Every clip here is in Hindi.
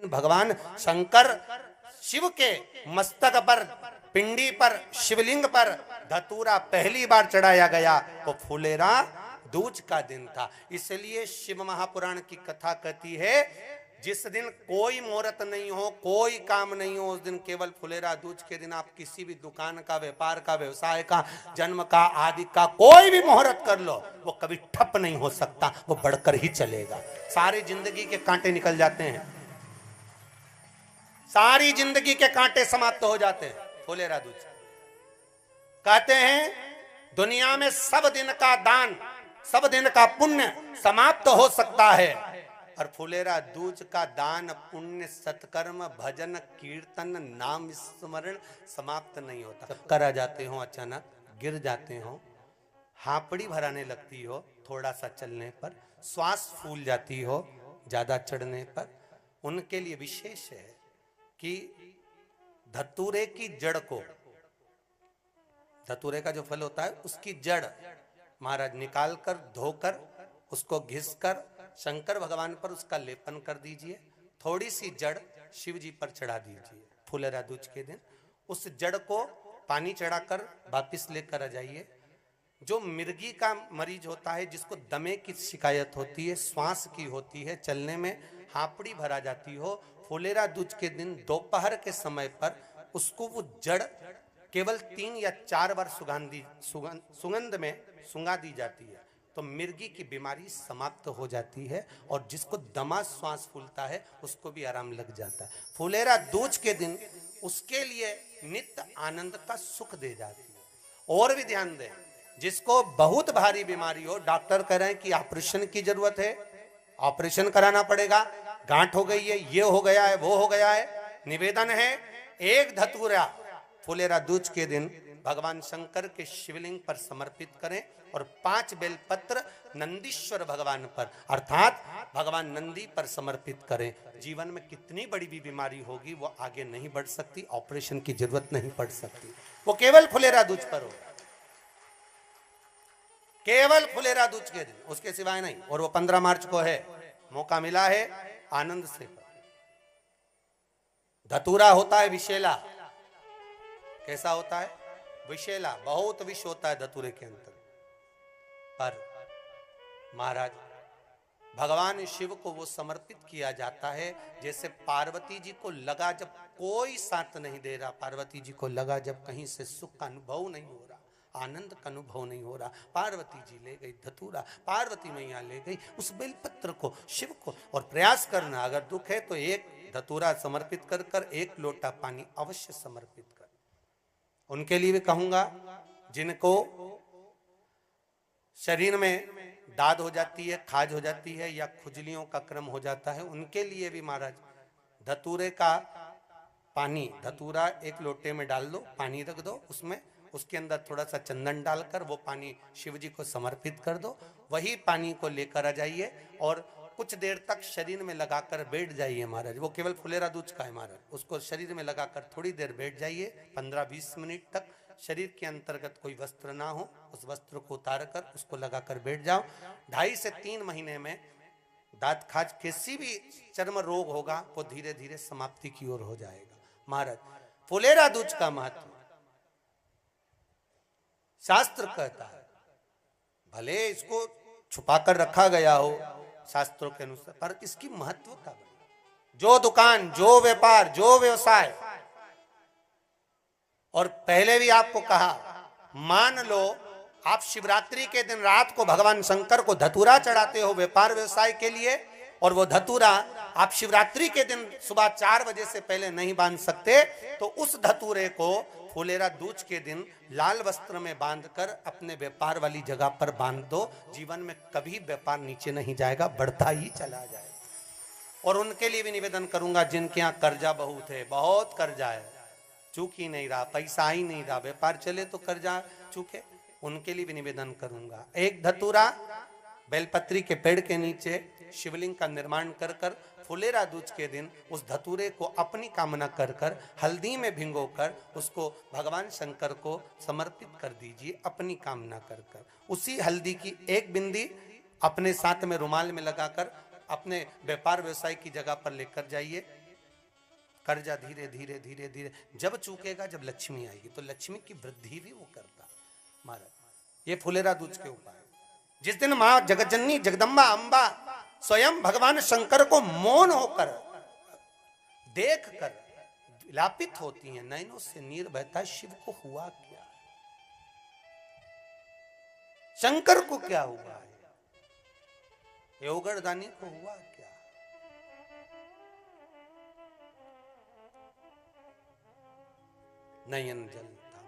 भगवान शंकर शिव के मस्तक पर, पिंडी पर, शिवलिंग पर धतूरा पहली बार चढ़ाया गया वो फुलेरा दूज का दिन था। इसलिए शिव महापुराण की कथा कहती है जिस दिन कोई मुहूर्त नहीं हो, कोई काम नहीं हो, उस दिन केवल फुलेरा दूज के दिन आप किसी भी दुकान का, व्यापार का, व्यवसाय का, जन्म का, आदि का कोई भी मुहूर्त कर लो, वो कभी ठप नहीं हो सकता, वो बढ़कर ही चलेगा। सारी जिंदगी के कांटे निकल जाते हैं, सारी जिंदगी के कांटे समाप्त हो जाते हैं फुलेरा दूज। कहते हैं दुनिया में सब दिन का दान, सब दिन का पुण्य समाप्त हो सकता है, और फुलेरा दूज का दान, पुण्य, सत्कर्म, भजन, कीर्तन, नाम स्मरण समाप्त नहीं होता। चक्कर आ जाते हो, अचानक गिर जाते हो, हापड़ी भराने लगती हो थोड़ा सा चलने पर, श्वास फूल जाती हो ज्यादा चढ़ने पर, उनके लिए विशेष है कि धतूरे की जड़ को, धतूरे का जो फल होता है उसकी जड़ महाराज निकाल कर, धोकर, उसको घिस कर शंकर भगवान पर उसका लेपन कर दीजिए। थोड़ी सी जड़ शिव जी पर चढ़ा दीजिए फुलेरा दूज के दिन। उस जड़ को पानी चढ़ाकर वापिस लेकर आ जाइए। जो मिर्गी का मरीज होता है, जिसको दमे की शिकायत होती है, श्वास की होती है, चलने में हापड़ी भरा जाती हो, फुलेरा दूज के दिन दोपहर के समय पर उसको वो जड़ केवल 3 या 4 बार सुगंध में सुंगा दी जाती है, तो मिर्गी की बीमारी समाप्त हो जाती है, और जिसको दमा श्वास फूलता है उसको भी आराम लग जाता है। फुलेरा दूज के दिन उसके लिए नित्य आनंद का सुख दे जाती है। और भी ध्यान दें, जिसको बहुत भारी बीमारी हो, डॉक्टर कह रहे हैं कि ऑपरेशन की जरूरत है, ऑपरेशन कराना पड़ेगा, गांठ हो गई है, ये हो गया है, वो हो गया है, निवेदन है एक धतूरा फुलेरा दूज के दिन भगवान शंकर के शिवलिंग पर समर्पित करें, और 5 बेलपत्र नंदीश्वर भगवान पर अर्थात भगवान नंदी पर समर्पित करें। जीवन में कितनी बड़ी भी बीमारी होगी वो आगे नहीं बढ़ सकती, ऑपरेशन की जरूरत नहीं पड़ सकती, वो केवल फुलेरा दूज पर हो, केवल फुलेरा दूज के दिन, उसके सिवाय नहीं। और वो 15 मार्च को है, मौका मिला है, आनंद से। धतूरा होता है विषैला। कैसा होता है? विषैला, बहुत विष होता है धतूरे के अंदर। पर महाराज भगवान शिव को वो समर्पित किया जाता है जैसे पार्वती जी को लगा, जब कोई साथ नहीं दे रहा, पार्वती जी को लगा जब कहीं से सुख का अनुभव नहीं हो रहा, आनंद का अनुभव नहीं हो रहा, पार्वती जी ले गई धतूरा, पार्वती मैया ले गई उस बेलपत्र को शिव को। और प्रयास करना, अगर दुख है तो एक धतूरा समर्पित कर कर 1 लोटा पानी अवश्य समर्पित कर। उनके लिए भी कहूंगा जिनको शरीर में दाद हो जाती है, खाज हो जाती है, या खुजलियों का क्रम हो जाता है, उनके लिए भी महाराज धतूरे का पानी, धतूरा 1 लोटे में डाल दो, पानी रख दो उसमें, उसके अंदर थोड़ा सा चंदन डालकर वो पानी शिव जी को समर्पित कर दो। वही पानी को लेकर आ जाइए और कुछ देर तक शरीर में लगाकर बैठ जाइए महाराज। वो केवल फुलेरा दूज का है महाराज, उसको शरीर में लगाकर थोड़ी देर बैठ जाइए, 15-20 मिनट तक। शरीर के अंतर्गत कोई वस्त्र ना हो, उस वस्त्र को उतार कर उसको लगाकर बैठ जाओ। 2.5 से 3 महीने में दांत खाज, किसी भी चर्म रोग होगा वो धीरे धीरे समाप्ति की ओर हो जाएगा। महाराज फुलेरा दूज का महत्व शास्त्र कहता है, भले इसको छुपा कर रखा गया हो शास्त्रों के अनुसार, पर इसकी महत्व का, जो दुकान, जो व्यापार, जो व्यवसाय, और पहले भी आपको कहा, मान लो आप शिवरात्रि के दिन रात को भगवान शंकर को धतूरा चढ़ाते हो व्यापार व्यवसाय के लिए, और वो धतूरा आप शिवरात्रि के दिन सुबह 4 बजे से पहले नहीं बांध सकते, तो उस धतूरे को फुलेरा दूज के दिन लाल वस्त्र में बांधकर अपने व्यापार वाली जगह पर बांध दो। जीवन में कभी व्यापार नीचे नहीं जाएगा, बढ़ता ही चला जाएगा। और उनके लिए भी निवेदन करूंगा जिनके यहाँ कर्जा बहुत है, बहुत कर्जा है, चूक ही नहीं रहा, पैसा ही नहीं रहा, व्यापार चले तो कर्जा चूके, उनके लिए भी निवेदन करूंगा, एक धतूरा बेलपत्री के पेड़ के नीचे शिवलिंग का निर्माण कर कर फुलेरा दूज के दिन उस धतूरे को अपनी कामना कर कर हल्दी में भिंगोकर उसको भगवान शंकर को समर्पित कर दीजिए अपनी कामना कर कर। उसी हल्दी की 1 बिंदी अपने साथ में रुमाल में लगाकर अपने व्यापार व्यवसाय की जगह पर लेकर जाइए। कर्जा धीरे धीरे धीरे धीरे जब चूकेगा, जब लक्ष्मी आएगी, तो लक्ष्मी की वृद्धि भी वो करता महाराज। ये फुलेरा दूज के उपाय। जिस दिन मां जगज्जननी जगदम्बा अंबा स्वयं भगवान शंकर को मौन होकर देख कर विलापित होती हैं, नैनों से नीर बहता, शिव को हुआ क्या, शंकर को क्या हुआ है, योगरदानी को हुआ क्या। नयन जलता,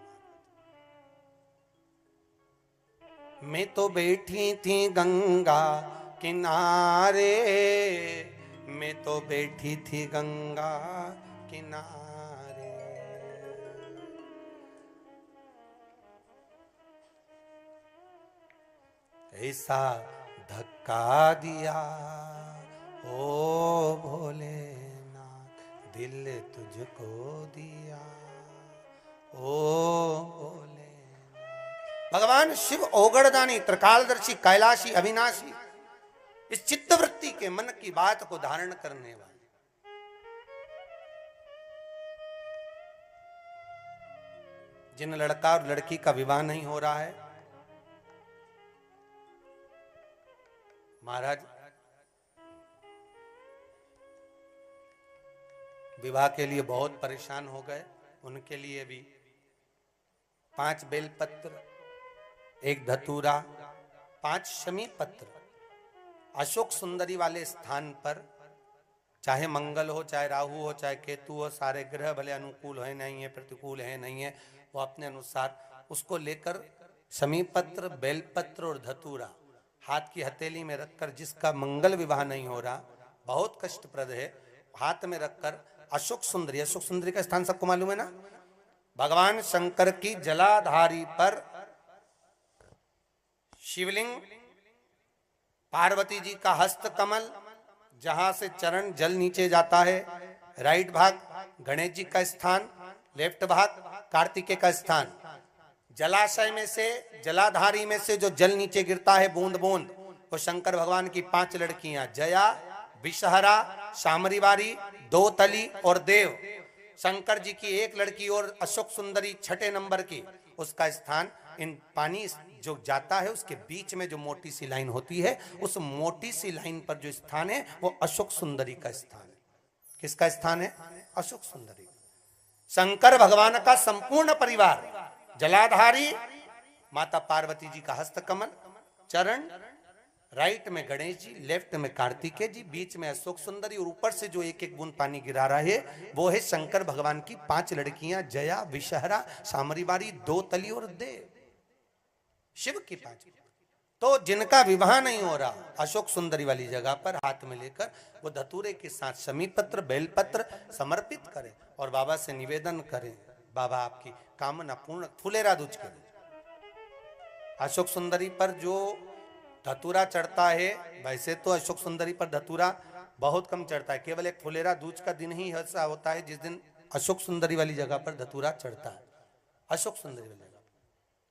मैं तो बैठी थी गंगा किनारे, मैं तो बैठी थी गंगा किनारे, ऐसा धक्का दिया ओ भोलेनाथ, दिल तुझको दिया ओ भोलेनाथ। भगवान शिव ओगड़दानी, त्रिकालदर्शी, कैलाशी, अविनाशी, इस चित्तवृत्ति के मन की बात को धारण करने वाले, जिन लड़का और लड़की का विवाह नहीं हो रहा है, महाराज विवाह के लिए बहुत परेशान हो गए, उनके लिए भी 5 बेलपत्र, 1 धतूरा, 5 शमी पत्र अशोक सुंदरी वाले स्थान पर, चाहे मंगल हो, चाहे राहु हो, चाहे केतु हो, सारे ग्रह भले अनुकूल है नहीं है, प्रतिकूल है नहीं है, वो अपने अनुसार उसको लेकर शमी पत्र, बेलपत्र और धतूरा हाथ की हथेली में रखकर, जिसका मंगल विवाह नहीं हो रहा, बहुत कष्टप्रद है, हाथ में रखकर अशोक सुंदरी, अशोक सुंदरी का स्थान सबको मालूम है ना, भगवान शंकर की जलाधारी पर शिवलिंग, पार्वती जी का हस्त कमल, जहां से चरण जल नीचे जाता है, राइट भाग गणेश जी का स्थान, लेफ्ट भाग कार्तिकेय का स्थान, जलाशय में से, जलाधारी में से जो जल नीचे गिरता है बूंद बूंद, वो शंकर भगवान की 5 लड़कियां, जया, विषहरा, शामरीवारी, दो तली और देव। शंकर जी की 1 लड़की और अशोक सुंदरी 6 नंबर की, उसका स्थान, इन पानी जो जाता है उसके बीच में जो मोटी सी लाइन होती है, उस मोटी सी लाइन पर जो स्थान है वो अशोक सुंदरी का स्थान है। किसका स्थान है? अशोक सुंदरी। शंकर भगवान का संपूर्ण परिवार, जलाधारी माता पार्वती जी का हस्तकमल, चरण, राइट में गणेश जी, लेफ्ट में कार्तिकेय जी, बीच में अशोक सुंदरी, और ऊपर से जो 1-1 बूंद पानी गिरा रहा है वो है शंकर भगवान की 5 लड़कियां, जया, विषहरा, शामरीवारी, दो तली और देव। शिव की 5। तो जिनका विवाह नहीं हो रहा, अशोक सुंदरी वाली जगह पर हाथ में लेकर वो धतूरे के साथ शमी पत्र, बेलपत्र समर्पित करें और बाबा से निवेदन करें, बाबा आपकी कामना पूर्ण, फुलेरा दूज करें। अशोक सुंदरी पर जो धतूरा चढ़ता है, वैसे तो अशोक सुंदरी पर धतूरा बहुत कम चढ़ता है, केवल एक फुलेरा दूज का दिन ही ऐसा होता है जिस दिन अशोक सुंदरी वाली जगह पर धतूरा चढ़ता है। अशोक सुंदरी वाली